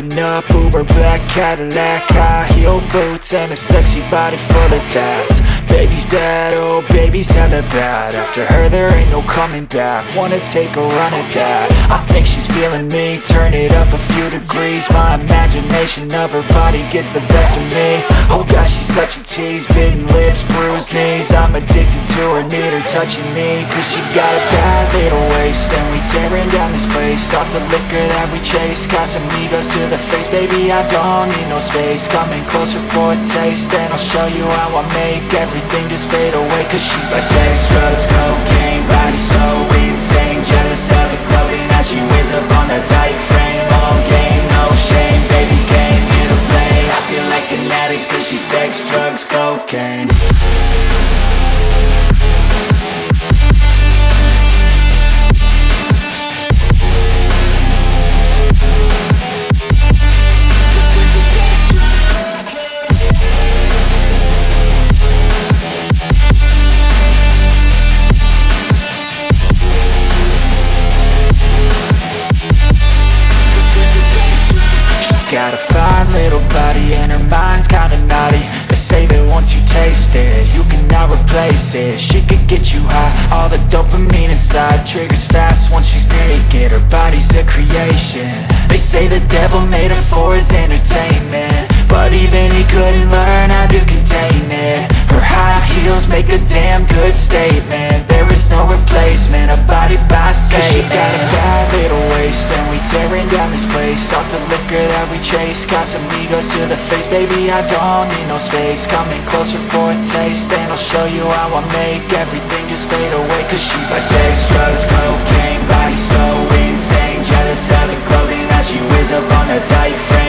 Driving up Uber black Cadillac, high heel boots and a sexy body full of tats. Baby's bad, oh baby's hella bad. After her there ain't no coming back. Wanna take a run at that. I think she's feeling me, turn it up a few degrees. My imagination of her body gets the best of me. Oh gosh, she's such a tease, bitten lips, bruised knees. I'm addicted to her, need her touching me. Cause she got a bad little waist, and we tearing down this place. Off the liquor that we chase, got some egos to the face. Baby, I don't need no space. Coming closer for a taste, and I'll show you how I make everything just fade away. Cause she's like sex, drugs, cocaine, body so insane. Jealous of the clothing that she wears up on that tight frame. All game, no shame, baby came here to play. I feel like an addict cause she's sex, drugs, cocaine. Got a fine little body and her mind's kinda naughty. They say that once you taste it, you cannot replace it. She could get you high, all the dopamine inside triggers fast once she's naked. Her body's a creation. They say the devil made her for his entertainment, but even he couldn't learn how to contain it. Her high heels make a damn good statement. There is no replacement, a body by Satan. Cause she got a bad little waist, and we tearing down this place. Off the liquor that we chase, got some egos to the face. Baby, I don't need no space. Coming closer for a taste, and I'll show you how I make everything just fade away. Cause she's like sex, drugs, cocaine, body so insane. Jealous of the clothing that she wears up on her tight frame.